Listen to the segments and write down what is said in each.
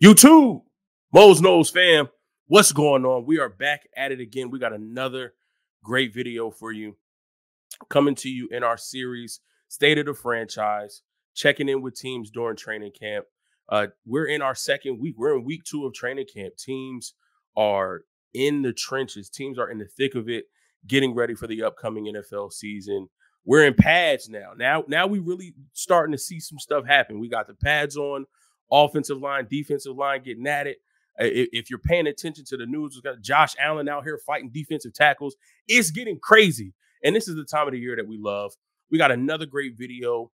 YouTube, Mo's Nose fam, what's going on? We are back at it again. We got another great video for you coming to you in our series, State of the Franchise, checking in with teams during training camp. We're in our second week. We're in week 2 of training camp. Teams are in the trenches. Teams are in the thick of it, getting ready for the upcoming NFL season. We're in pads now. Now we really starting to see some stuff happen. We got the pads on. Offensive line, defensive line getting at it. If you're paying attention to the news, we've got Josh Allen out here fighting defensive tackles. It's getting crazy. And this is the time of the year that we love. We got another great video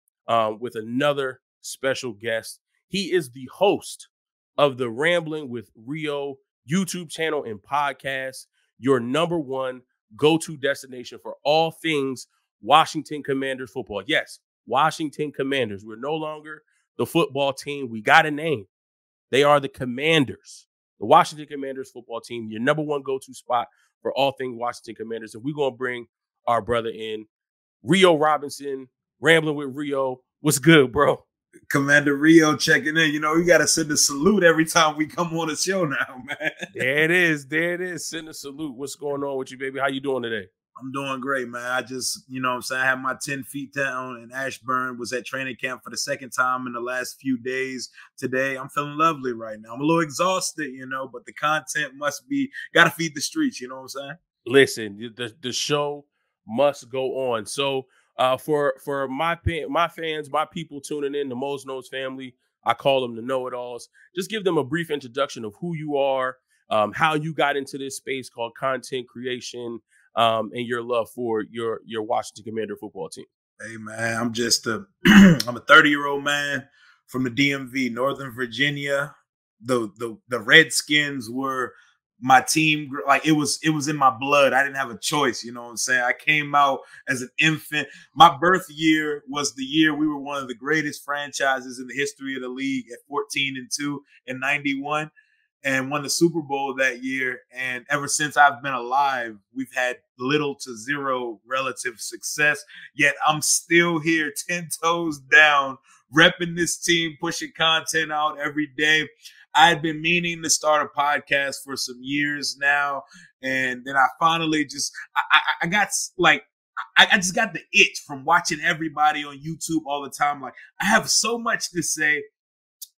with another special guest. He is the host of the Rambling with Rio YouTube channel and podcast, your number one go-to destination for all things Washington Commanders football. Yes, Washington Commanders. We're no longer the football team. We got a name. They are the Commanders, the Washington Commanders football team, your number one go-to spot for all things Washington Commanders. And we're going to bring our brother in, Rio Robinson, Rambling with Rio. What's good, bro? Commander Rio checking in. You know, you got to send a salute every time we come on the show now, man. There it is. There it is. Send a salute. What's going on with you, baby? How you doing today? I'm doing great, man. I just, you know what I'm saying, I had my 10 feet down in Ashburn, was at training camp for the second time in the last few days. Today, I'm feeling lovely right now. I'm a little exhausted, you know, but the content must be, got to feed the streets, you know what I'm saying? Listen, the show must go on. So for my fans, my people tuning in, the Mo's Nose family, I call them the know-it-alls. Just give them a brief introduction of who you are, how you got into this space called content creation, and your love for your Washington Commander football team. Hey, man, I'm just I'm a 30-year-old man from the DMV, Northern Virginia. The Redskins were my team. Like it was in my blood. I didn't have a choice. You know what I'm saying? I came out as an infant. My birth year was the year we were one of the greatest franchises in the history of the league at 14-2 in '91. And won the Super Bowl that year. And ever since I've been alive, we've had little to zero relative success. Yet I'm still here 10 toes down, repping this team, pushing content out every day. I had been meaning to start a podcast for some years now. And then I finally just, I got like, I just got the itch from watching everybody on YouTube all the time. Like, I have so much to say.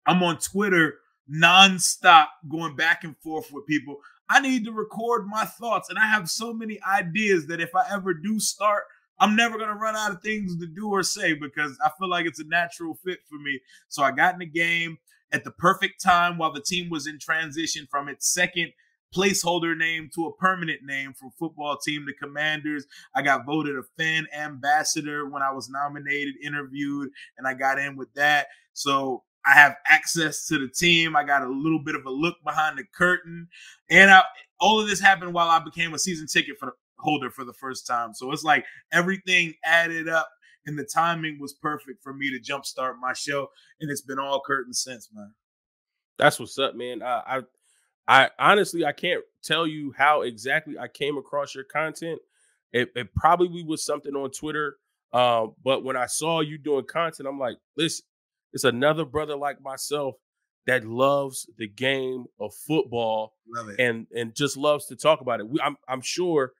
I'm on Twitter nonstop, going back and forth with people. I need to record my thoughts, and I have so many ideas that if I ever do start, I'm never going to run out of things to do or say because I feel like it's a natural fit for me. So I got in the game at the perfect time while the team was in transition from its second placeholder name to a permanent name from football team to Commanders. I got voted a fan ambassador when I was nominated, interviewed, and I got in with that. So I have access to the team. I got a little bit of a look behind the curtain. And all of this happened while I became a season ticket holder for the first time. So it's like everything added up and the timing was perfect for me to jumpstart my show. And it's been all curtain since, man. That's what's up, man. I honestly, I can't tell you how exactly I came across your content. It probably was something on Twitter. But when I saw you doing content, I'm like, listen, it's another brother like myself that loves the game of football and just loves to talk about it. I'm sure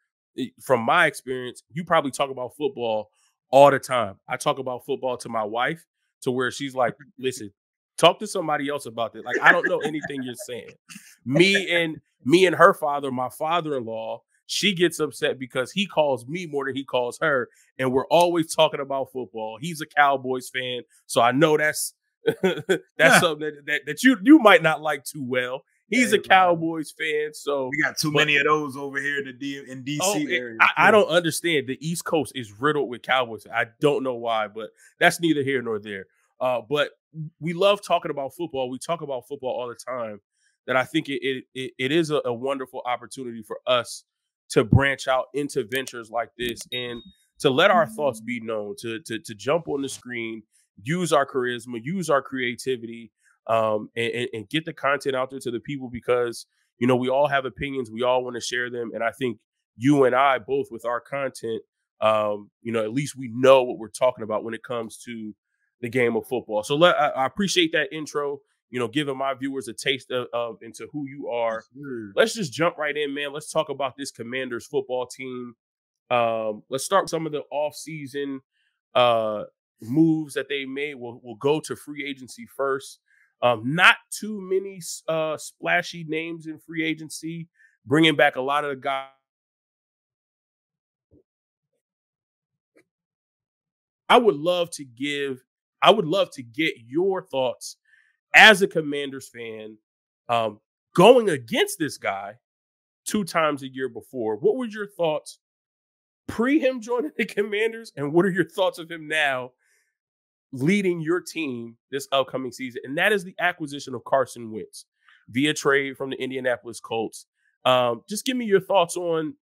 from my experience, you probably talk about football all the time. I talk about football to my wife to where she's like, listen, talk to somebody else about this. Like, I don't know anything you're saying. Me and her father, my father-in-law, she gets upset because he calls me more than he calls her. And we're always talking about football. He's a Cowboys fan. So I know that's something that you might not like too well. He's a Cowboys fan. So we got too many of those over here in DC area. I don't understand. The East Coast is riddled with Cowboys. I don't know why, but that's neither here nor there. But we love talking about football. We talk about football all the time. That I think it is a wonderful opportunity for us to branch out into ventures like this and to let our thoughts be known, to jump on the screen, use our charisma, use our creativity, and get the content out there to the people because, you know, we all have opinions. We all want to share them. And I think you and I both with our content, you know, at least we know what we're talking about when it comes to the game of football. So I appreciate that intro. giving my viewers a taste of into who you are. Sure. Let's just jump right in, man. Let's talk about this Commanders football team. Let's start with some of the offseason moves that they made. We'll go to free agency first. Not too many splashy names in free agency, bringing back a lot of the guys. I would love to get your thoughts as a Commanders fan, going against this guy 2 times a year before. What were your thoughts pre him joining the Commanders, and what are your thoughts of him now leading your team this upcoming season? And that is the acquisition of Carson Wentz via trade from the Indianapolis Colts. Just give me your thoughts on,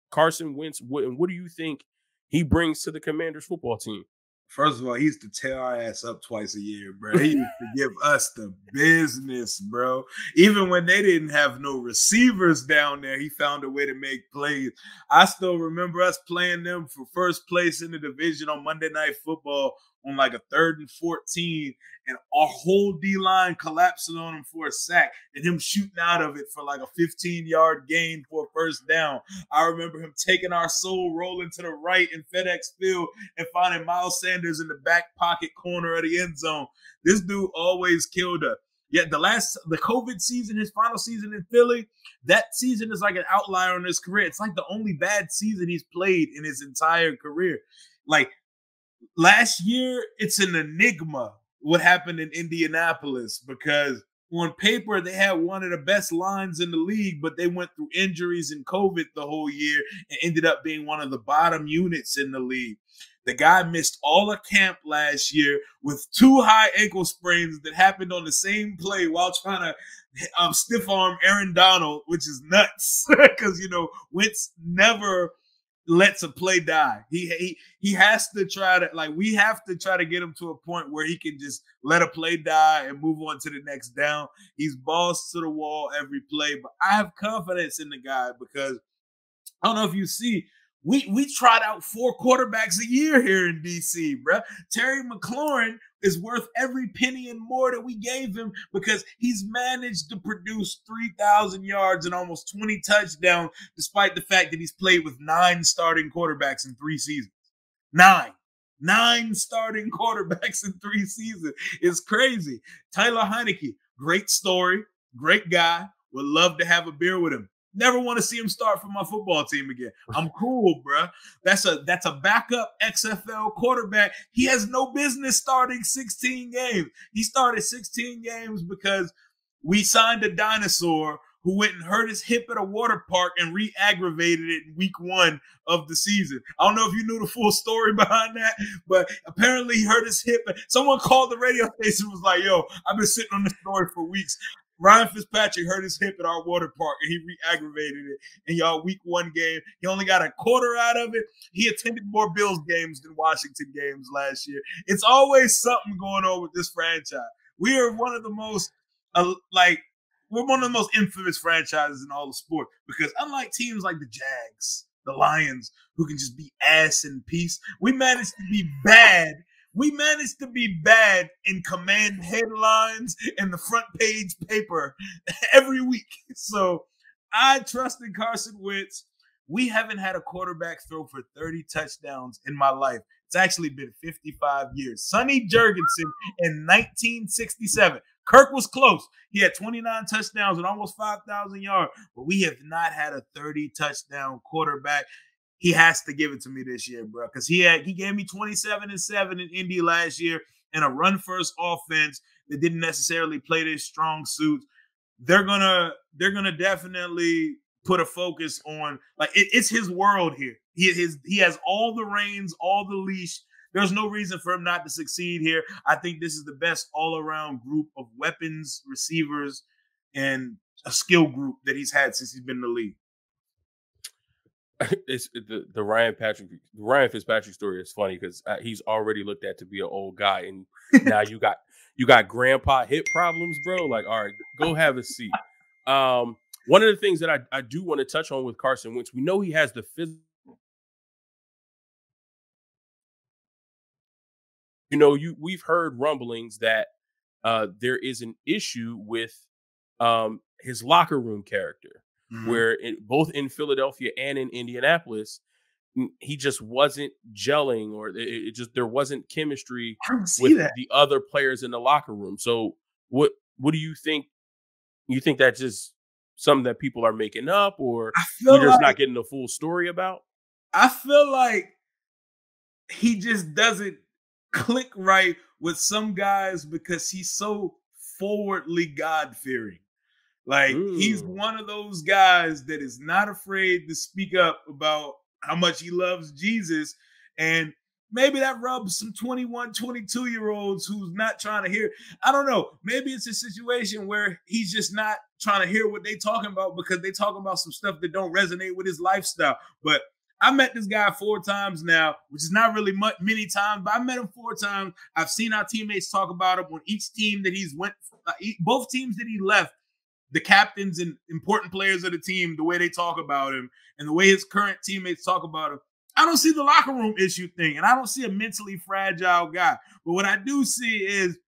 Carson Wentz, what do you think he brings to the Commanders football team? First of all, he used to tear our ass up twice a year, bro. He used to give us the business, bro. Even when they didn't have no receivers down there, he found a way to make plays. I still remember us playing them for first place in the division on Monday Night Football on like a 3rd and 14, and our whole D-line collapsing on him for a sack and him shooting out of it for like a 15-yard gain for a first down. I remember him taking our soul, rolling to the right in FedEx Field and finding Miles Sanders in the back pocket corner of the end zone. This dude always killed us. Yet the COVID season, his final season in Philly, that season is like an outlier in his career. It's like the only bad season he's played in his entire career. Like, last year, it's an enigma what happened in Indianapolis, because on paper, they had one of the best lines in the league, but they went through injuries and COVID the whole year and ended up being one of the bottom units in the league. The guy missed all of camp last year with 2 high ankle sprains that happened on the same play while trying to stiff arm Aaron Donald, which is nuts because, Wentz never lets a play die. He has to try to, we have to try to get him to a point where he can just let a play die and move on to the next down. He's balls to the wall every play, but I have confidence in the guy because I don't know if you see, we tried out 4 quarterbacks a year here in DC, bro. Terry McLaurin is worth every penny and more that we gave him because he's managed to produce 3,000 yards and almost 20 touchdowns, despite the fact that he's played with 9 starting quarterbacks in 3 seasons. 9 starting quarterbacks in 3 seasons. It's crazy. Tyler Heineke, great story, great guy. Would love to have a beer with him. Never want to see him start for my football team again. I'm cool, bro. That's a backup XFL quarterback. He has no business starting 16 games. He started 16 games because we signed a dinosaur who went and hurt his hip at a water park and re-aggravated it in week 1 of the season. I don't know if you knew the full story behind that, but apparently he hurt his hip. Someone called the radio station and was like, yo, I've been sitting on this story for weeks. Ryan Fitzpatrick hurt his hip at our water park, and he re-aggravated it in y'all week 1 game. He only got a quarter out of it. He attended more Bills games than Washington games last year. It's always something going on with this franchise. We are one of the most, we're one of the most infamous franchises in all of sport because unlike teams like the Jags, the Lions, who can just be ass in peace, we managed to be bad. We managed to be bad in command headlines and the front page paper every week. So I trust in Carson Wentz. We haven't had a quarterback throw for 30 touchdowns in my life. It's actually been 55 years. Sonny Jurgensen in 1967. Kirk was close. He had 29 touchdowns and almost 5,000 yards, but we have not had a 30-touchdown quarterback. He has to give it to me this year, bro, because he gave me 27-7 in Indy last year and a run-first offense that didn't necessarily play their strong suits. They're gonna definitely put a focus on it's his world here. He has all the reins, all the leash. There's no reason for him not to succeed here. I think this is the best all-around group of weapons, receivers, and a skill group that he's had since he's been in the league. It's the Ryan Fitzpatrick story is funny because he's already looked at to be an old guy, and now you got grandpa hip problems, bro. Like, all right, go have a seat. One of the things that I do want to touch on with Carson Wentz, we know he has the physical. We've heard rumblings that there is an issue with his locker room character, where both in Philadelphia and in Indianapolis, he just wasn't gelling, or it just there wasn't chemistry with the other players in the locker room. So what do you think? You think that's just something that people are making up, or we're just not getting the full story about? I feel like he just doesn't click right with some guys because he's so forwardly God-fearing. Like, he's one of those guys that is not afraid to speak up about how much he loves Jesus. And maybe that rubs some 21, 22-year-olds who's not trying to hear. I don't know. Maybe it's a situation where he's just not trying to hear what they talking about because they talking about some stuff that don't resonate with his lifestyle. But I met this guy 4 times now, which is not really many times, but I met him 4 times. I've seen our teammates talk about him on each team that he's went, both teams that he left. The captains and important players of the team, the way they talk about him and the way his current teammates talk about him. I don't see the locker room issue thing, and I don't see a mentally fragile guy. But what I do see is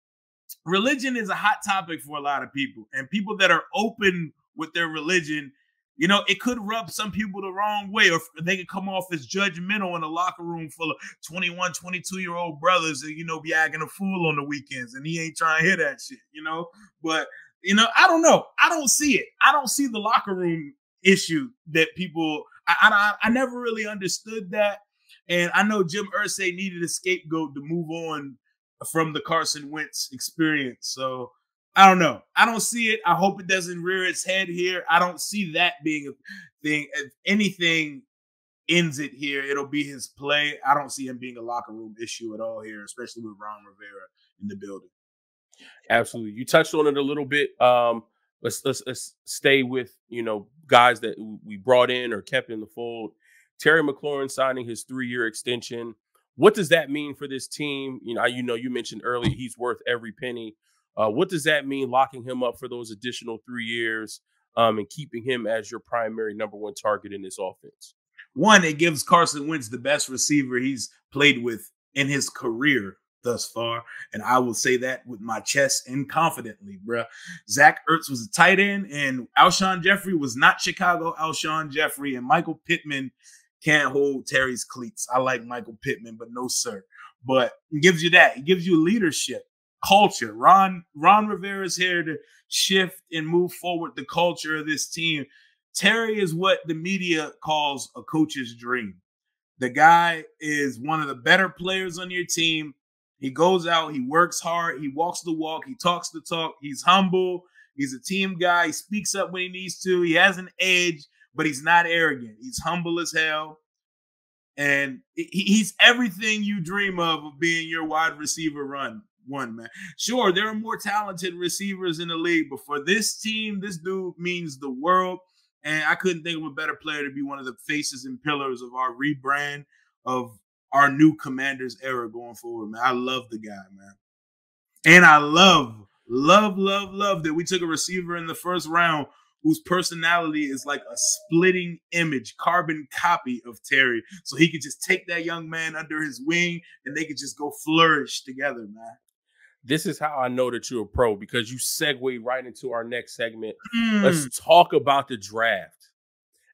religion is a hot topic for a lot of people, and people that are open with their religion, you know, it could rub some people the wrong way, or they could come off as judgmental in a locker room full of 21, 22-year-old brothers and, you know, be acting a fool on the weekends, and he ain't trying to hear that shit, you know? But, you know, I don't know. I don't see it. I don't see the locker room issue that people – I never really understood that. And I know Jim Irsay needed a scapegoat to move on from the Carson Wentz experience. So I don't know. I don't see it. I hope it doesn't rear its head here. I don't see that being a thing. If anything ends it here, it'll be his play. I don't see him being a locker room issue at all here, especially with Ron Rivera in the building. Absolutely. You touched on it a little bit. Let's stay with, you know, guys that we brought in or kept in the fold. Terry McLaurin signing his 3-year extension. What does that mean for this team? You know, you mentioned earlier he's worth every penny. What does that mean, locking him up for those additional 3 years and keeping him as your primary number 1 target in this offense? One, it gives Carson Wentz the best receiver he's played with in his career thus far. And I will say that with my chest and confidently, bruh. Zach Ertz was a tight end, and Alshon Jeffrey was not Chicago Alshon Jeffrey, and Michael Pittman can't hold Terry's cleats. I like Michael Pittman, but no, sir. But it gives you that. It gives you leadership, culture. Ron Rivera's here to shift and move forward the culture of this team. Terry is what the media calls a coach's dream. The guy is one of the better players on your team. He goes out, he works hard, he walks the walk, he talks the talk, he's humble, he's a team guy, he speaks up when he needs to, he has an edge, but he's not arrogant. He's humble as hell. And he's everything you dream of being your wide receiver one, man. Sure, there are more talented receivers in the league, but for this team, this dude means the world. And I couldn't think of a better player to be one of the faces and pillars of our rebrand of our new Commanders era going forward, man. I love the guy, man. And I love that we took a receiver in the first round whose personality is like a splitting image, carbon copy of Terry. So he could just take that young man under his wing and they could just go flourish together, man. This is how I know that you're a pro, because you segue right into our next segment. Let's talk about the draft.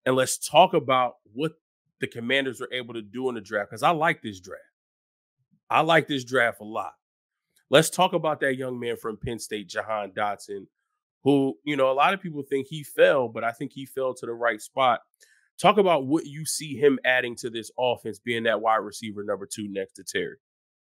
And let's talk about what the Commanders are able to do in the draft, because I like this draft. I like this draft a lot. Let's talk about that young man from Penn State, Jahan Dotson, who, you know, a lot of people think he fell, but I think he fell to the right spot. Talk about what you see him adding to this offense, being that wide receiver number 2 next to Terry.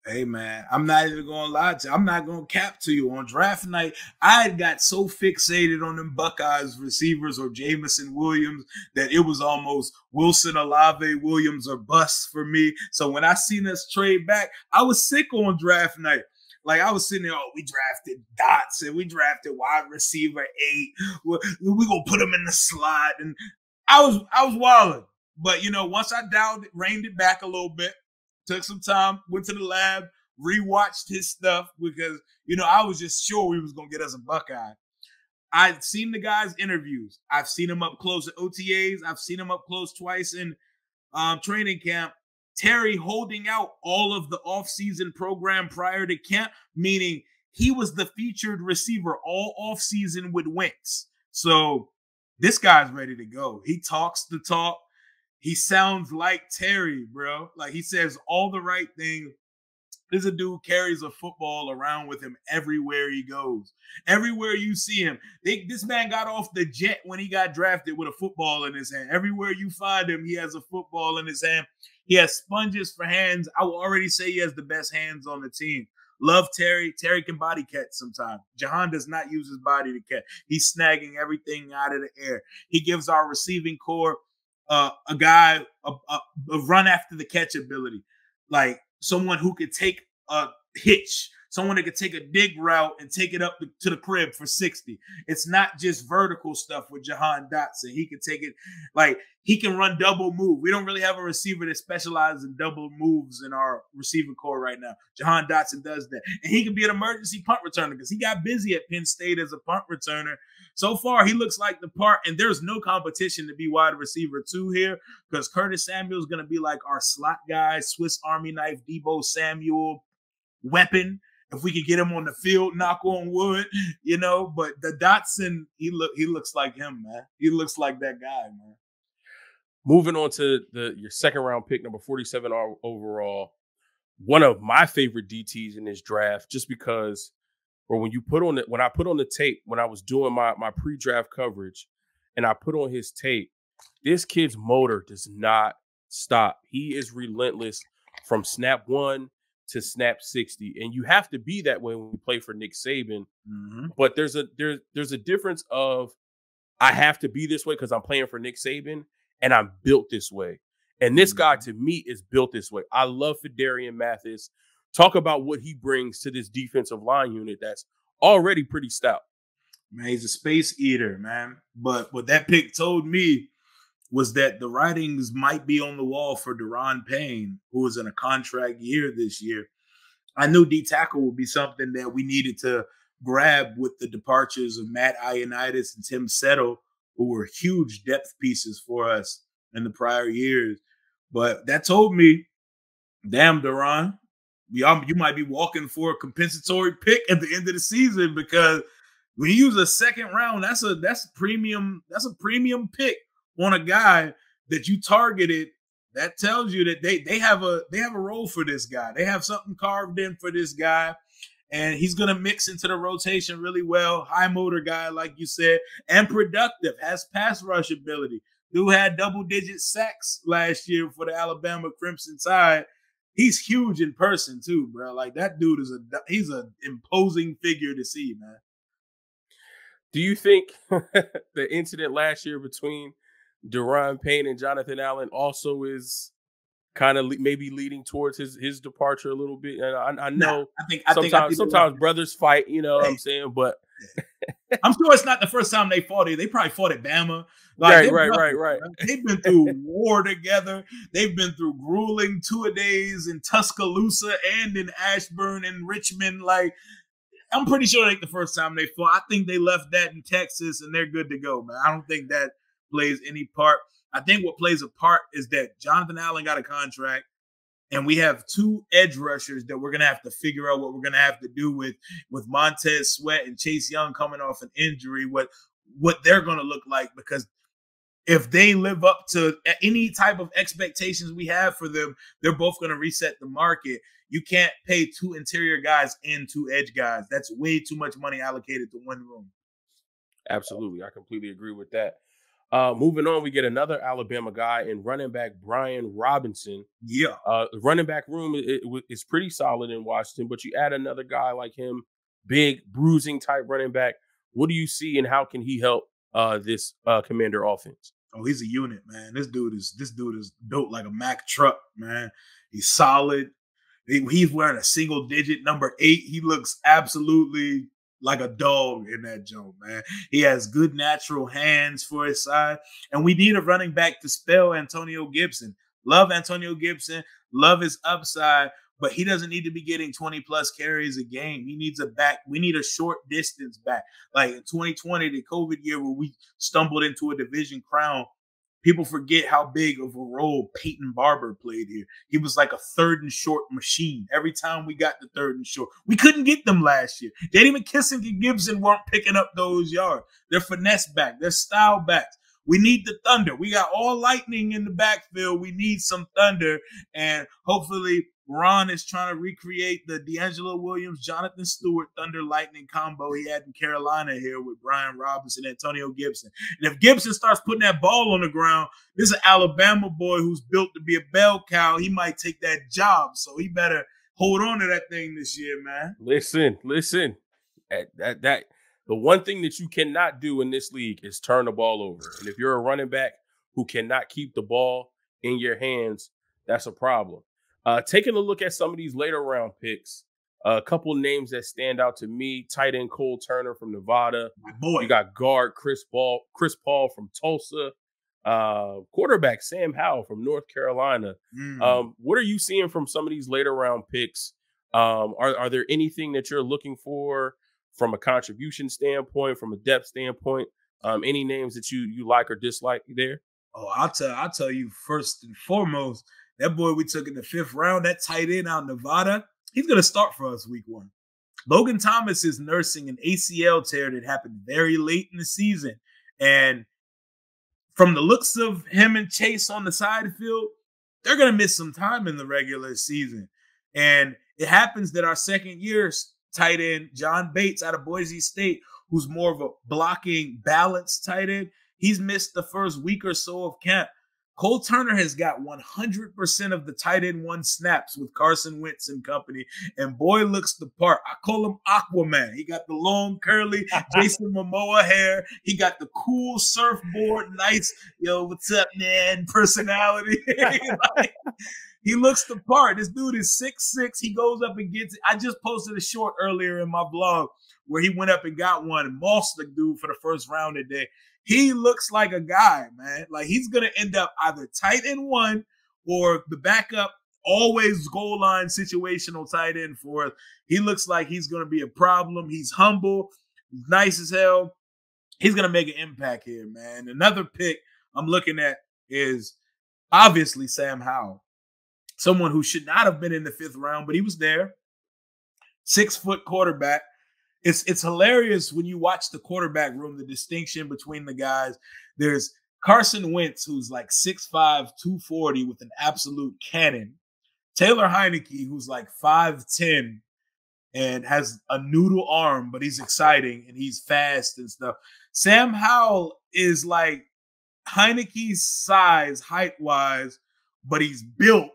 Hey, man, I'm not even going to lie to you. I'm not going to cap to you. On draft night, I got so fixated on them Buckeyes receivers or Jamison Williams that it was almost Wilson Olave Williams or bust for me. So when I seen us trade back, I was sick on draft night. Like, I was sitting there, we drafted Dotson, we drafted wide receiver 8. We're going to put him in the slot. And I was wilding. But, you know, once I reined it back a little bit, took some time, went to the lab, rewatched his stuff because, you know, I was just sure we was going to get us a Buckeye. I've seen the guy's interviews. I've seen him up close at OTAs. I've seen him up close twice in training camp. Terry holding out all of the offseason program prior to camp, meaning he was the featured receiver all offseason with Wentz. So this guy's ready to go. He talks the talk. He sounds like Terry, bro. Like, he says all the right things. This is a dude carries a football around with him everywhere he goes. Everywhere you see him. This man got off the jet when he got drafted with a football in his hand. Everywhere you find him, he has a football in his hand. He has sponges for hands. I will already say he has the best hands on the team. Love Terry. Terry can body catch sometimes. Jahan does not use his body to catch. He's snagging everything out of the air. He gives our receiving core a run after the catch ability. Like, someone who could take a hitch, someone that could take a dig route and take it up to the crib for 60. It's not just vertical stuff with Jahan Dotson. He can take it, like, he can run double move. We don't really have a receiver that specializes in double moves in our receiving core right now. Jahan Dotson does that. And he can be an emergency punt returner because he got busy at Penn State as a punt returner. So far, he looks like the part, and there's no competition to be wide receiver 2 here because Curtis Samuel is going to be like our slot guy, Swiss Army knife, Debo Samuel weapon. If we could get him on the field, knock on wood, you know. But the Dotson, he looks like him, man. He looks like that guy, man. Moving on to your second round pick, number 47 overall. One of my favorite DTs in this draft, just because, or when I put on the tape, when I was doing my pre-draft coverage, and I put on his tape, this kid's motor does not stop. He is relentless from snap 1 to snap 60, and you have to be that way when you play for Nick Saban. Mm-hmm. But there's a difference of, I have to be this way because I'm playing for Nick Saban, and I'm built this way. And this guy, to me, is built this way. I love Fidarian Mathis. Talk about what he brings to this defensive line unit that's already pretty stout. Man, he's a space eater, man. But what that pick told me was that the writings might be on the wall for Durham Payne, who is in a contract year this year. I knew D tackle would be something that we needed to grab with the departures of Matt Ioannidis and Tim Settle, who were huge depth pieces for us in the prior years. But that told me, damn, Durham, you might be walking for a compensatory pick at the end of the season, because when you use a second round, that's a premium pick on a guy that you targeted. That tells you that they have a role for this guy. They have something carved in for this guy, and he's gonna mix into the rotation really well. High motor guy, like you said, and productive, has pass rush ability. Dude had double-digit sacks last year for the Alabama Crimson Tide. He's huge in person too, bro. Like, that dude he's an imposing figure to see, man. Do you think the incident last year between Durham Payne and Jonathan Allen also is kind of maybe leading towards his departure a little bit? And I know sometimes brothers fight, you know what I'm saying? But I'm sure it's not the first time they fought it. They probably fought at Bama. Like, right. They've been through war together. They've been through grueling two-a-days in Tuscaloosa and in Ashburn and Richmond. Like, I'm pretty sure it ain't the first time they fought. I think they left that in Texas and they're good to go, man. I don't think that plays any part. I think what plays a part is that Jonathan Allen got a contract, and we have 2 edge rushers that we're going to have to figure out what we're going to have to do with Montez Sweat and Chase Young coming off an injury, what they're going to look like. Because if they live up to any type of expectations we have for them, they're both going to reset the market. You can't pay 2 interior guys and 2 edge guys. That's way too much money allocated to one room. Absolutely. I completely agree with that. Moving on, we get another Alabama guy in running back Brian Robinson. Yeah. The running back room is pretty solid in Washington, but you add another guy like him, big, bruising type running back. What do you see, and how can he help this Commander offense? Oh, he's a unit, man. This dude is built like a Mack truck, man. He's solid. He's wearing a single-digit number 8. He looks absolutely like a dog in that joint, man. He has good natural hands for his side. And we need a running back to spell Antonio Gibson. Love Antonio Gibson. Love his upside. But he doesn't need to be getting 20-plus carries a game. He needs a back. We need a short distance back. Like in 2020, the COVID year where we stumbled into a division crown, People forget how big of a role Peyton Barber played here. He was like a third and short machine. Every time we got the third and short, we couldn't get them last year. J.D. McKissick and Gibson weren't picking up those yards. They're finesse back. They're style backs. We need the thunder. We got all lightning in the backfield. We need some thunder. And hopefully Ron is trying to recreate the D'Angelo Williams, Jonathan Stewart thunder lightning combo he had in Carolina here with Brian Robinson, Antonio Gibson. And if Gibson starts putting that ball on the ground, this is an Alabama boy who's built to be a bell cow. He might take that job. So he better hold on to that thing this year, man. Listen. That the one thing that you cannot do in this league is turn the ball over. And if you're a running back who cannot keep the ball in your hands, that's a problem. Taking a look at some of these later round picks, a couple names that stand out to me: tight end Cole Turner from Nevada. My boy. You got guard Chris Paul from Tulsa. Quarterback Sam Howell from North Carolina. What are you seeing from some of these later round picks? Are there anything that you're looking for from a contribution standpoint, from a depth standpoint? Any names that you like or dislike there? Oh, I'll tell you first and foremost, that boy we took in the 5th round, that tight end out in Nevada, he's going to start for us week 1. Logan Thomas is nursing an ACL tear that happened very late in the season. And from the looks of him and Chase on the side field, they're going to miss some time in the regular season. And it happens that our second-year tight end, John Bates out of Boise State, who's more of a blocking, balanced tight end, he's missed the first week or so of camp. Cole Turner has got 100% of the tight end 1 snaps with Carson Wentz and company, and boy looks the part. I call him Aquaman. He got the long, curly Jason Momoa hair. He got the cool surfboard, nice, what's up, man, personality. He looks the part. This dude is 6'6". He goes up and gets it. I just posted a short earlier in my blog where he went up and got one and mossed the dude for the first round today. He looks like a guy, man. Like he's going to end up either tight end 1 or the backup, always goal line situational tight end for us. He looks like he's going to be a problem. He's humble. He's nice as hell. He's going to make an impact here, man. Another pick I'm looking at is obviously Sam Howell. Someone who should not have been in the 5th round, but he was there. 6-foot quarterback. It's hilarious when you watch the quarterback room, the distinction between the guys. There's Carson Wentz, who's like 6'5", 240 with an absolute cannon. Taylor Heineke, who's like 5'10", and has a noodle arm, but he's exciting and he's fast and stuff. Sam Howell is like Heineke's size, height-wise, but he's built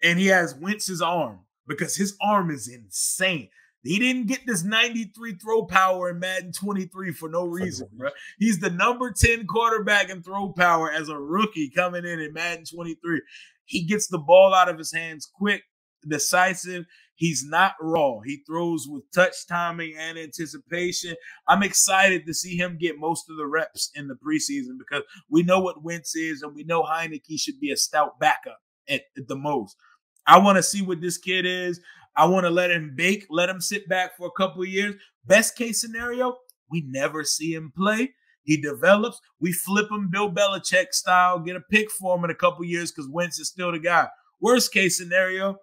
and he has Wentz's arm because his arm is insane. He didn't get this 93 throw power in Madden 23 for no reason, bro. He's the number 10 quarterback in throw power as a rookie coming in Madden 23. He gets the ball out of his hands quick, decisive. He's not raw. He throws with touch timing and anticipation. I'm excited to see him get most of the reps in the preseason because we know what Wentz is and we know Heineke should be a stout backup at the most. I want to see what this kid is. I want to let him bake, let him sit back for a couple of years. Best case scenario, we never see him play. He develops. We flip him Bill Belichick style, get a pick for him in a couple of years because Wentz is still the guy. Worst case scenario,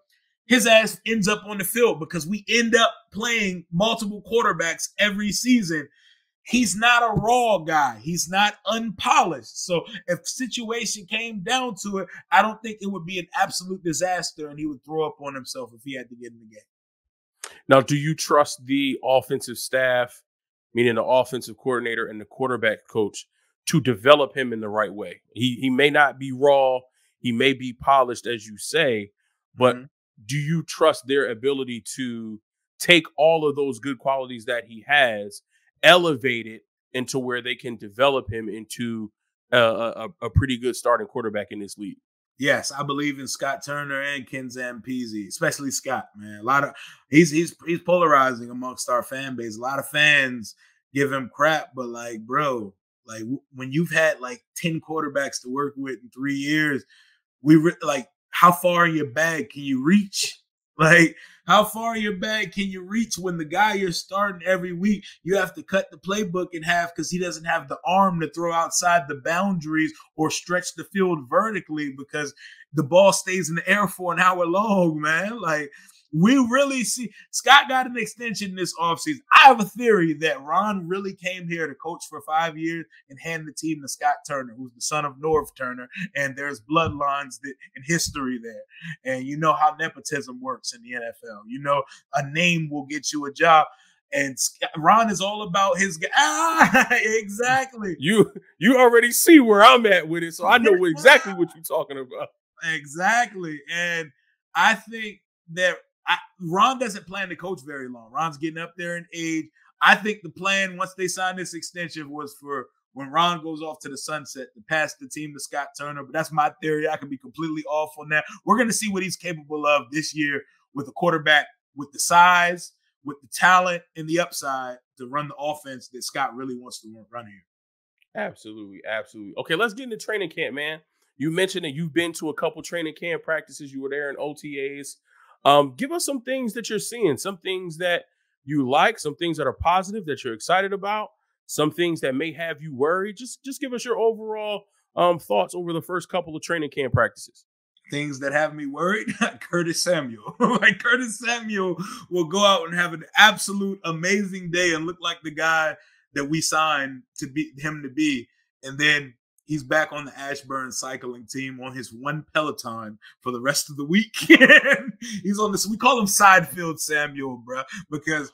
his ass ends up on the field because we end up playing multiple quarterbacks every season. He's not a raw guy. He's not unpolished. So if situation came down to it, I don't think it would be an absolute disaster and he would throw up on himself if he had to get in the game. Now, do you trust the offensive staff, meaning the offensive coordinator and the quarterback coach, to develop him in the right way? He may not be raw. He may be polished, as you say, but do you trust their ability to take all of those good qualities that he has, elevate it into where they can develop him into a pretty good starting quarterback in this league? Yes, I believe in Scott Turner and Ken Zampese, especially Scott, man. He's polarizing amongst our fan base. A lot of fans give him crap, but like, bro, like when you've had like 10 quarterbacks to work with in 3 years, how far in your bag can you reach? Like, how far your back can you reach when the guy you're starting every week, you have to cut the playbook in half because he doesn't have the arm to throw outside the boundaries or stretch the field vertically because the ball stays in the air for an hour long, man. Like, we really see Scott got an extension this offseason. I have a theory that Ron really came here to coach for 5 years and hand the team to Scott Turner, who's the son of Norv Turner, and there's bloodlines and history there. And you know how nepotism works in the NFL. You know, a name will get you a job. And Ron is all about his guy. Exactly. You already see where I'm at with it, so I know exactly what you're talking about. Exactly. And I think that Ron doesn't plan to coach very long. Ron's getting up there in age. I think the plan, once they sign this extension, was for when Ron goes off to the sunset to pass the team to Scott Turner. But that's my theory. I could be completely off on that. We're going to see what he's capable of this year with a quarterback with the size, with the talent, and the upside to run the offense that Scott really wants to run here. Absolutely. Absolutely. Okay, let's get into training camp, man. You mentioned that you've been to a couple training camp practices. You were there in OTAs. Give us some things that you're seeing, some things that you like, some things that are positive that you're excited about, some things that may have you worried. Just give us your overall thoughts over the first couple of training camp practices. Things that have me worried, Curtis Samuel. Like, Curtis Samuel will go out and have an absolute amazing day and look like the guy that we signed to be him to be. And then he's back on the Ashburn cycling team on his one Peloton for the rest of the week. He's on this. We call him Sidefield Samuel, bro, because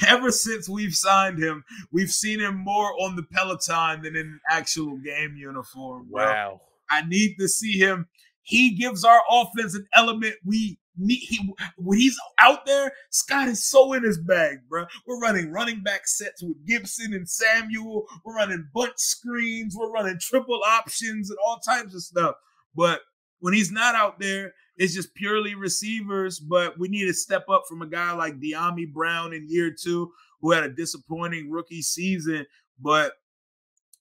ever since we've signed him, we've seen him more on the Peloton than in an actual game uniform, bro. Wow. I need to see him. He gives our offense an element we need. When he's out there, Scott is so in his bag, bro. We're running running back sets with Gibson and Samuel. We're running bunch screens. We're running triple options and all types of stuff. But when he's not out there, it's just purely receivers. But we need to step up from a guy like De'Ami Brown in year 2, who had a disappointing rookie season. But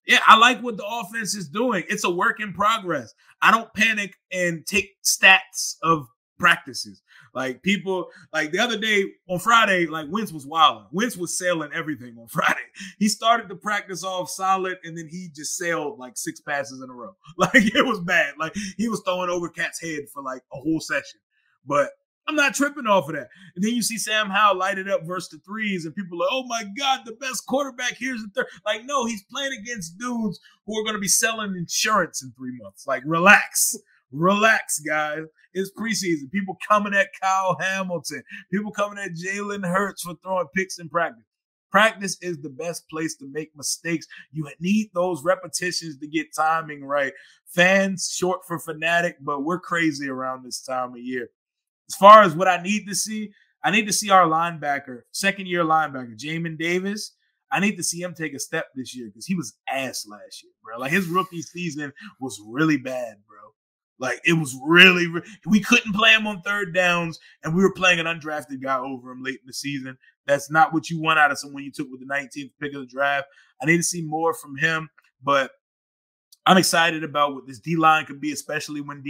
yeah, I like what the offense is doing. It's a work in progress. I don't panic and take stats of practices. Like, people, like the other day on Friday, like Wentz was wilding. Wentz was sailing everything on Friday. He started the practice off solid, and then he just sailed like 6 passes in a row. Like, it was bad. Like, he was throwing over Cat's head for like a whole session. But I'm not tripping off of that. And then you see Sam Howell light it up versus the threes, and people are like, oh my God, the best quarterback, here's the third. Like, no, he's playing against dudes who are going to be selling insurance in 3 months. Like, relax. Relax, guys. It's preseason. People coming at Kyle Hamilton. People coming at Jalen Hurts for throwing picks in practice. Practice is the best place to make mistakes. You need those repetitions to get timing right. Fans, short for fanatic, but we're crazy around this time of year. As far as what I need to see our linebacker, second-year linebacker, Jamin Davis. I need to see him take a step this year because he was ass last year, bro. Like, his rookie season was really bad, bro. Like, it was really – we couldn't play him on third downs, and we were playing an undrafted guy over him late in the season. That's not what you want out of someone you took with the 19th pick of the draft. I need to see more from him, but I'm excited about what this D-line could be, especially when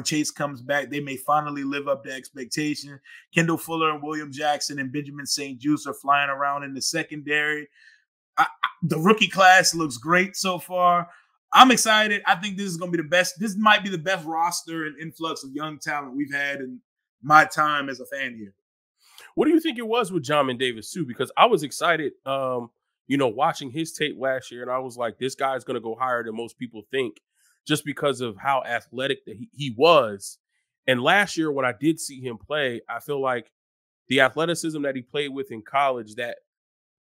Chase comes back. They may finally live up to expectation. Kendall Fuller and William Jackson and Benjamin St. Juste are flying around in the secondary. The rookie class looks great so far. I'm excited. I think this is going to be the best. This might be the best roster and influx of young talent we've had in my time as a fan here. What do you think it was with Jamin Davis, too? Because I was excited, watching his tape last year, and I was like, this guy's going to go higher than most people think just because of how athletic that he was. And last year when I did see him play, I feel like the athleticism that he played with in college, that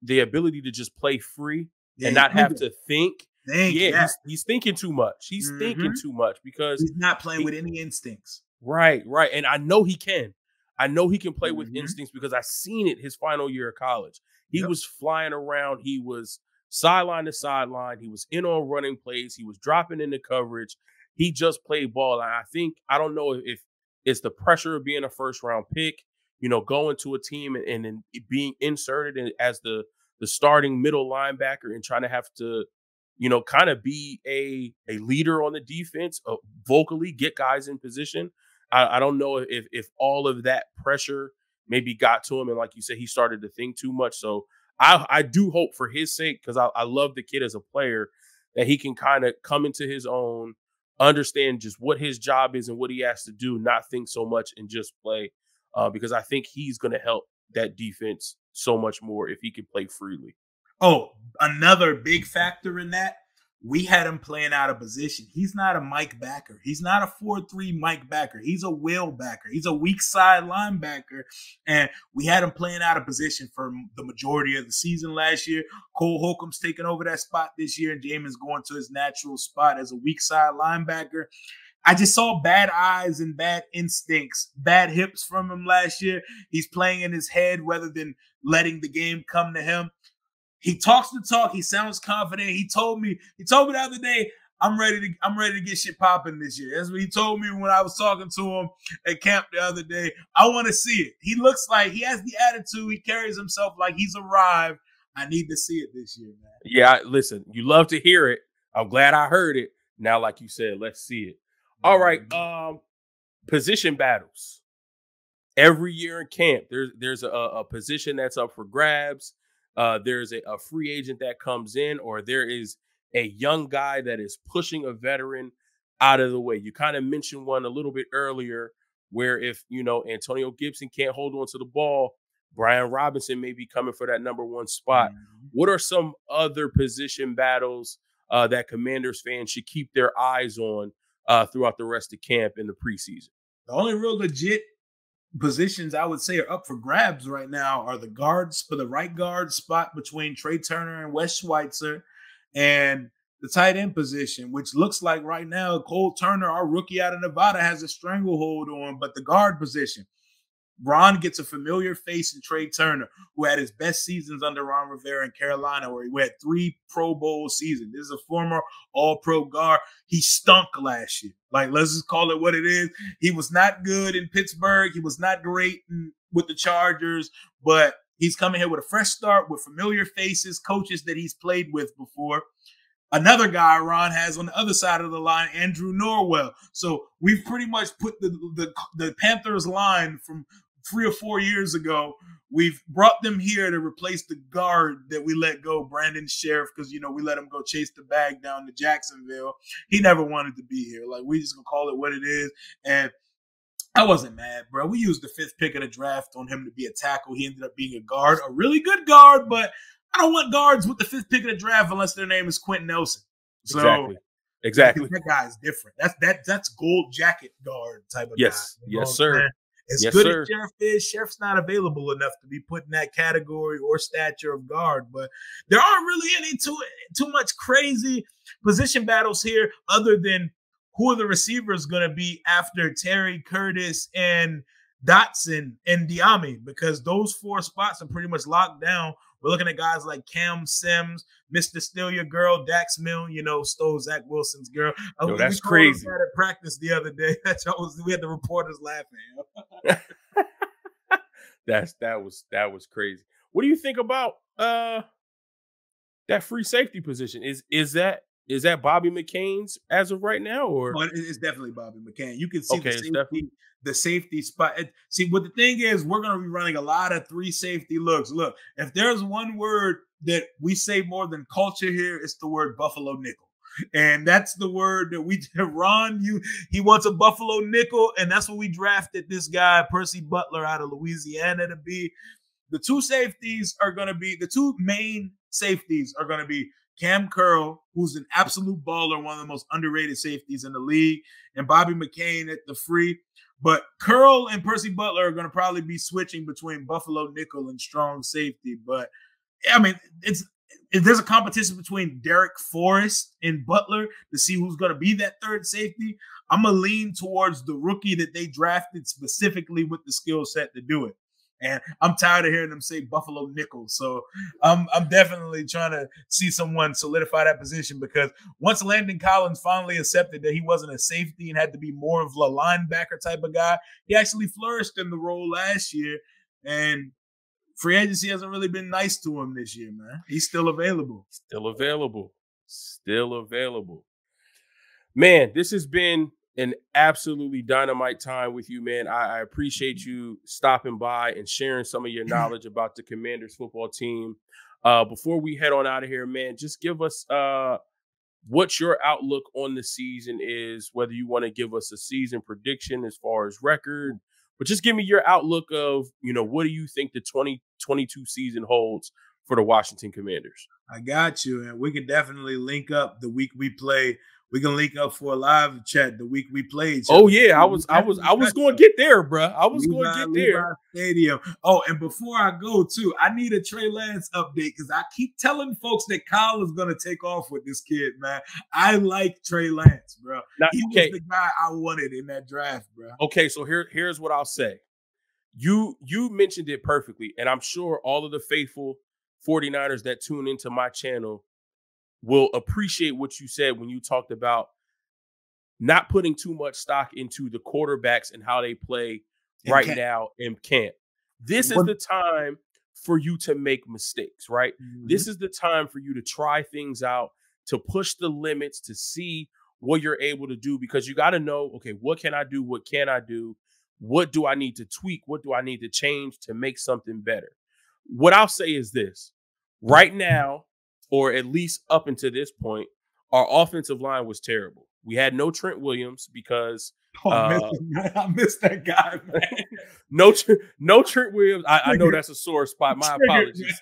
the ability to just play free and not have to think. He's thinking too much. He's thinking too much because he's not playing with any instincts. Right. And I know he can. I know he can play with instincts because I've seen it his final year of college. He was flying around. He was sideline to sideline. He was in on running plays. He was dropping into coverage. He just played ball. And I don't know if it's the pressure of being a first round pick, going to a team and then being inserted as the starting middle linebacker and trying to have to, kind of be a leader on the defense, vocally get guys in position. I don't know if all of that pressure maybe got to him, and like you said, he started to think too much. So I do hope for his sake, because I love the kid as a player, that he can kind of come into his own, understand just what his job is and what he has to do, not think so much and just play. Because I think he's going to help that defense so much more if he can play freely. Oh, another big factor in that, we had him playing out of position. He's not a Mike backer. He's not a 4-3 Mike backer. He's a will backer. He's a weak side linebacker. And we had him playing out of position for the majority of the season last year. Cole Holcomb's taking over that spot this year, and Jamon's going to his natural spot as a weak side linebacker. I just saw bad eyes and bad instincts, bad hips from him last year. He's playing in his head rather than letting the game come to him. He talks the talk. He sounds confident. He told me the other day, I'm ready to get shit popping this year. That's what he told me when I was talking to him at camp the other day. I want to see it. He looks like he has the attitude. He carries himself like he's arrived. I need to see it this year, man. Yeah, listen, you love to hear it. I'm glad I heard it. Now, like you said, let's see it. All right. Position battles. Every year in camp, there's a position that's up for grabs. There's a free agent that comes in, or there is a young guy that is pushing a veteran out of the way. You kind of mentioned one a little bit earlier, where if, Antonio Gibson can't hold on to the ball, Brian Robinson may be coming for that number one spot. Mm-hmm. What are some other position battles that Commanders fans should keep their eyes on throughout the rest of camp in the preseason? The only real legit positions I would say are up for grabs right now are the guards, for the right guard spot between Trey Turner and Wes Schweitzer, and the tight end position, which looks like right now Cole Turner, our rookie out of Nevada, has a stranglehold on. But the guard position, Ron gets a familiar face in Trey Turner, who had his best seasons under Ron Rivera in Carolina, where he had 3 Pro Bowl seasons. This is a former All-Pro guard. He stunk last year. Like, let's just call it what it is. He was not good in Pittsburgh. He was not great with the Chargers, but he's coming here with a fresh start, with familiar faces, coaches that he's played with before. Another guy Ron has on the other side of the line, Andrew Norwell. So we've pretty much put the Panthers line from 3 or 4 years ago. We've brought them here to replace the guard that we let go, Brandon Sheriff, because, we let him go chase the bag down to Jacksonville. He never wanted to be here. Like, we just going to call it what it is. And I wasn't mad, bro. We used the 5th pick of the draft on him to be a tackle. He ended up being a guard, a really good guard, but I don't want guards with the 5th pick of the draft unless their name is Quentin Nelson. So, Exactly. That guy is different. That's gold jacket guard type of guy. Yes, sir. As good as Sheriff is, Sheriff's not available enough to be put in that category or stature of guard. But there aren't really any too much crazy position battles here, other than who are the receivers going to be after Terry, Curtis, and Dotson and Diami, because those 4 spots are pretty much locked down. We're looking at guys like Cam Sims, Mr. Steal Your Girl, Dax Milne, stole Zach Wilson's girl. That's crazy. We at practice the other day. We had the reporters laughing. That was crazy. What do you think about that free safety position? Is that Bobby McCain's as of right now, or? Oh, it's definitely Bobby McCain. You can see the safety spot. See, what the thing is, we're going to be running a lot of 3 safety looks. Look, if there's one word that we say more than culture here, it's the word Buffalo nickel. And that's the word that he wants a Buffalo nickel, and that's what we drafted this guy, Percy Butler, out of Louisiana to be. The 2 main safeties are going to be Cam Curl, who's an absolute baller, one of the most underrated safeties in the league, and Bobby McCain at the free. But Curl and Percy Butler are going to probably be switching between Buffalo nickel and strong safety. But, I mean, if there's a competition between Derek Forrest and Butler to see who's going to be that 3rd safety, I'm going to lean towards the rookie that they drafted specifically with the skill set to do it. And I'm tired of hearing them say Buffalo nickel. So I'm definitely trying to see someone solidify that position, because once Landon Collins finally accepted that he wasn't a safety and had to be more of a linebacker type of guy, he actually flourished in the role last year. And free agency hasn't really been nice to him this year, man. He's still available. Man, this has been an absolutely dynamite time with you, man. I appreciate you stopping by and sharing some of your knowledge about the Commanders football team. Before we head on out of here, man, just give us what your outlook on the season is, whether you want to give us a season prediction as far as record, but just give me your outlook of, what do you think the 2022 season holds for the Washington Commanders? I got you. And we can definitely link up the week we play. We can link up for a live chat the week we played. Oh yeah, I was going to get there, bro. I was going to get there. Stadium. Oh, and before I go too, I need a Trey Lance update because I keep telling folks that Kyle is going to take off with this kid, man. I like Trey Lance, bro. Now, he was the guy I wanted in that draft, bro. Okay, so here's what I'll say. You mentioned it perfectly, and I'm sure all of the faithful 49ers that tune into my channel will appreciate what you said when you talked about not putting too much stock into the quarterbacks and how they play now in camp. This is the time for you to make mistakes, right? Mm-hmm. This is the time for you to try things out, to push the limits, to see what you're able to do, because you got to know, okay, what can I do? What can I do? What do I need to tweak? What do I need to change to make something better? What I'll say is this. Right now, or at least up until this point, our offensive line was terrible. We had no Trent Williams because I missed that guy, man. no Trent Williams. I know that's a sore spot. My apologies.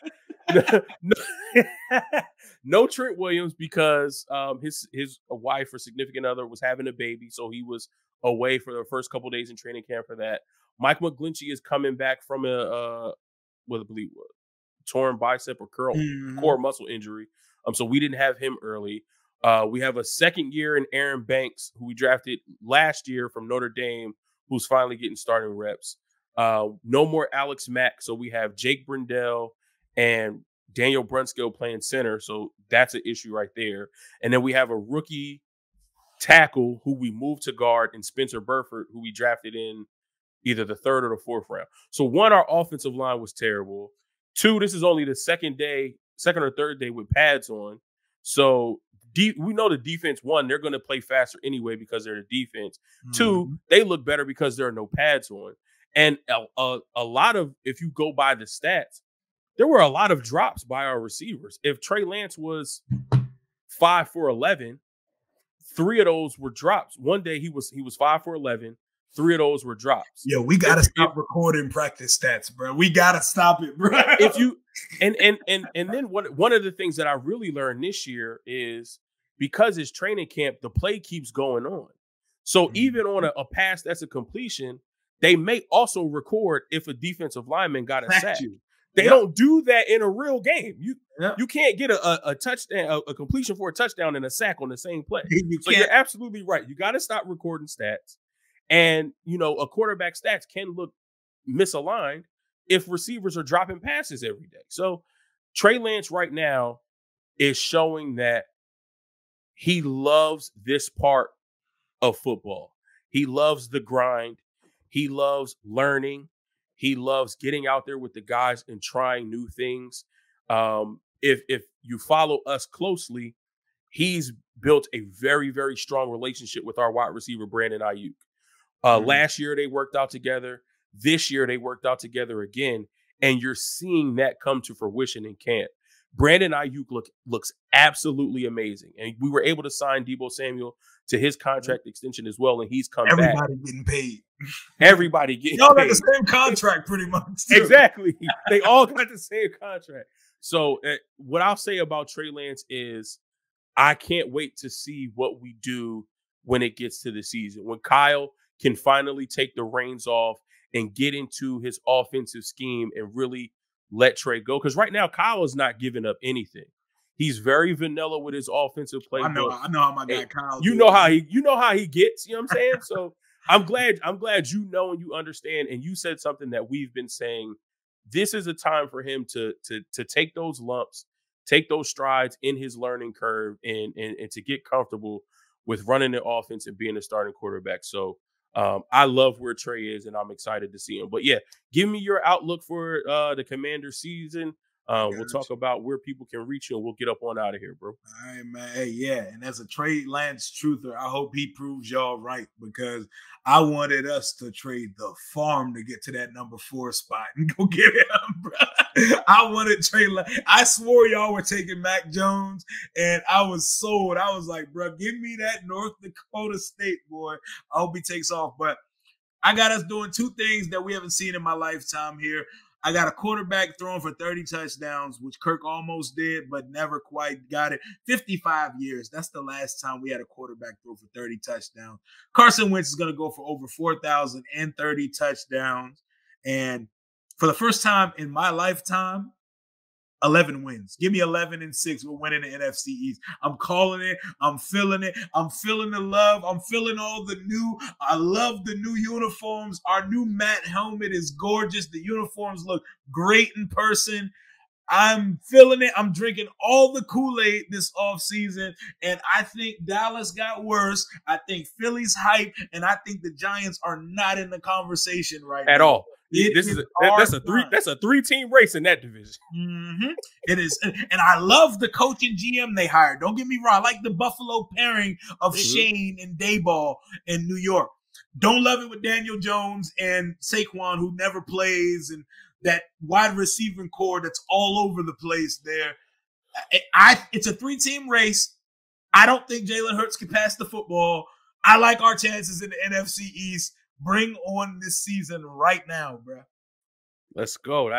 No Trent Williams because his wife or significant other was having a baby, so he was away for the first couple days in training camp for that. Mike McGlinchey is coming back from a torn bicep or core muscle injury. So we didn't have him early. We have a second year in Aaron Banks, who we drafted last year from Notre Dame, who's finally getting starting reps. No more Alex Mack. So we have Jake Brindell and Daniel Brunskill playing center. So that's an issue right there. And then we have a rookie tackle who we moved to guard, and Spencer Burford, who we drafted in either the third or the fourth round. So one, our offensive line was terrible. Two, this is only the second or third day with pads on. So we know the defense, one, they're going to play faster anyway because they're the defense. Mm-hmm. Two, they look better because there are no pads on. And a lot of, if you go by the stats, there were a lot of drops by our receivers. If Trey Lance was 5 for 11, 3 of those were drops. One day he was 5 for 11. 3 of those were drops. Yo, we gotta stop recording practice stats, bro. We gotta stop it, bro. If you and then one of the things that I really learned this year is, because it's training camp, the play keeps going on. So even on a pass that's a completion, they may also record if a defensive lineman got a sack. They don't do that in a real game. You can't get a touchdown, a completion for a touchdown and a sack on the same play. You're absolutely right. You got to stop recording stats. And, a quarterback stats can look misaligned if receivers are dropping passes every day. So Trey Lance right now is showing that he loves this part of football. He loves the grind. He loves learning. He loves getting out there with the guys and trying new things. If you follow us closely, he's built a very, very strong relationship with our wide receiver, Brandon Ayuk. Last year, they worked out together. This year, they worked out together again. And you're seeing that come to fruition in camp. Brandon Ayuk looks absolutely amazing. And we were able to sign Deebo Samuel to his contract extension as well. And he's come back. Everybody getting paid. Everybody getting paid. Y'all got the same contract pretty much. Too. Exactly. They all got the same contract. So what I'll say about Trey Lance is I can't wait to see what we do when it gets to the season. When Kyle can finally take the reins off and get into his offensive scheme and really let Trey go. Because right now, Kyle is not giving up anything. He's very vanilla with his offensive play. I know how my guy Kyle. You know how he gets. You know what I'm saying? So I'm glad you know and you understand. And you said something that we've been saying. This is a time for him to take those lumps, take those strides in his learning curve, and to get comfortable with running the offense and being a starting quarterback. So I love where Trey is, and I'm excited to see him. But yeah, give me your outlook for the Commanders season. We'll talk about where people can reach you, and we'll get up on out of here, bro. All right, man. Hey, yeah. And as a Trey Lance truther, I hope he proves y'all right, because I wanted us to trade the farm to get to that number 4 spot and go get him, bro. I wanted Trey Lance. I swore y'all were taking Mac Jones, and I was sold. I was like, bro, give me that North Dakota State boy. I hope he takes off. But I got us doing 2 things that we haven't seen in my lifetime here. I got a quarterback throwing for 30 touchdowns, which Kirk almost did, but never quite got it. 55 years. That's the last time we had a quarterback throw for 30 touchdowns. Carson Wentz is going to go for over 4,030 touchdowns. And for the first time in my lifetime, 11 wins. Give me 11-6. We're winning the NFC East. I'm calling it. I'm feeling it. I'm feeling the love. I'm feeling all the new. I love the new uniforms. Our new matte helmet is gorgeous. The uniforms look great in person. I'm feeling it. I'm drinking all the Kool-Aid this offseason, and I think Dallas got worse. I think Philly's hype, and I think the Giants are not in the conversation right at now. all. That's a 3-team race in that division. Mm-hmm. It is, and I love the coach and GM they hired. Don't get me wrong. I like the Buffalo pairing of Shane and Dayball in New York. Don't love it with Daniel Jones and Saquon, who never plays, and that wide receiving core that's all over the place there. It's a 3-team race. I don't think Jalen Hurts can pass the football. I like our chances in the NFC East. Bring on this season right now, bro. Let's go.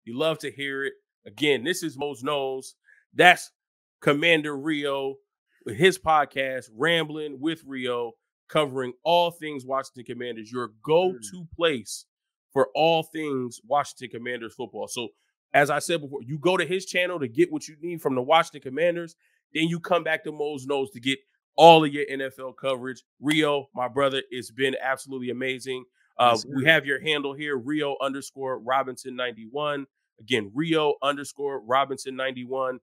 You love to hear it. Again, this is Mo's Knows. That's Commander Rio with his podcast, Rambling with Rio, covering all things Washington Commanders, your go-to place for all things Washington Commanders football. So, as I said before, you go to his channel to get what you need from the Washington Commanders. Then you come back to Mo's Knows to get all of your NFL coverage. Rio, my brother, it's been absolutely amazing. We have your handle here, Rio_Robinson91. Again, Rio_Robinson91.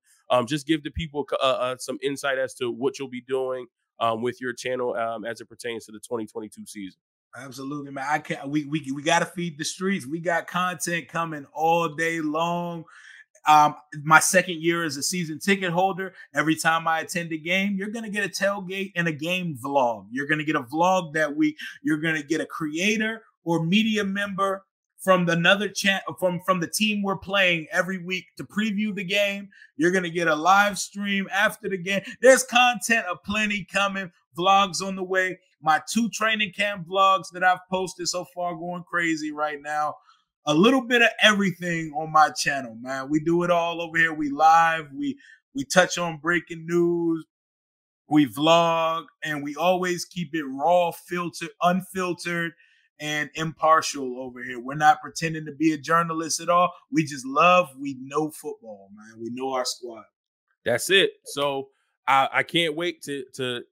Just give the people some insight as to what you'll be doing with your channel as it pertains to the 2022 season. Absolutely, man. I can't. We got to feed the streets. We got content coming all day long. My second year as a season ticket holder, every time I attend a game, you're going to get a tailgate and a game vlog. You're going to get a vlog that week. You're going to get a creator or media member from another from the team we're playing every week to preview the game. You're going to get a live stream after the game. There's content aplenty coming, vlogs on the way. My 2 training camp vlogs that I've posted so far going crazy right now. A little bit of everything on my channel, man. We do it all over here. We live. We touch on breaking news. We vlog, and we always keep it raw, unfiltered, and impartial over here. We're not pretending to be a journalist at all. We just we know football, man. We know our squad. That's it. So I can't wait to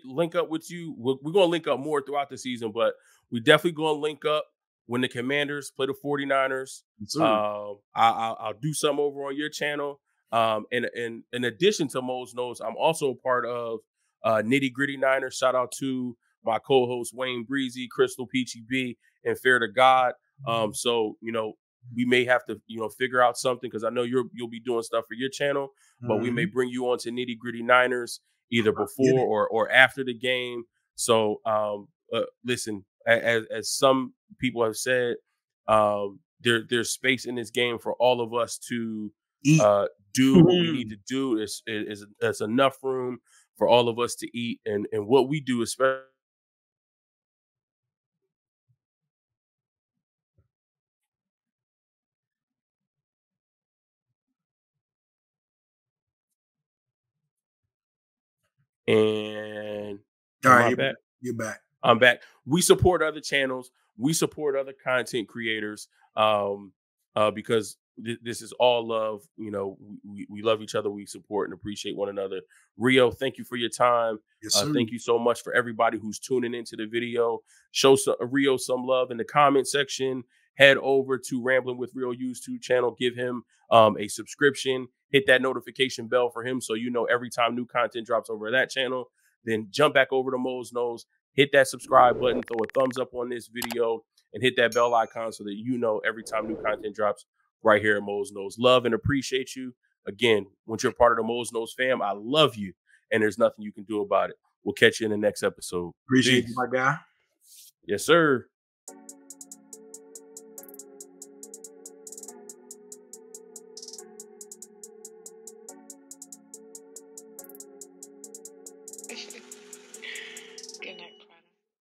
link up with you. We're going to link up more throughout the season, but we definitely going to link up when the Commanders play the 49ers. I'll do some over on your channel. And in addition to Mo's Knows, I'm also part of Nitty Gritty Niners. Shout out to my co-host Wayne Breezy, Crystal Peachy B, and Fair to God. So, we may have to, figure out something, because I know you'll be doing stuff for your channel, but we may bring you on to Nitty Gritty Niners either before or after the game. So listen, as some people have said, there's space in this game for all of us to do what we need to do. It's enough room for all of us to eat, and what we do, especially. And all right, you're back. I'm back. We support other channels. We support other content creators because this is all love. We love each other. We support and appreciate one another. Rio, thank you for your time. Yes, thank you so much for everybody who's tuning into the video. Show Rio some love in the comment section. Head over to Rambling with Rio YouTube channel. Give him a subscription. Hit that notification bell for him so every time new content drops over that channel. Then jump back over to Mo's Knows. Hit that subscribe button. Throw a thumbs up on this video and hit that bell icon so that every time new content drops, right here at Mo's Knows. Love and appreciate you. Again, once you're part of the Mo's Knows fam, I love you, and there's nothing you can do about it. We'll catch you in the next episode. Appreciate you, my guy. Yes, sir.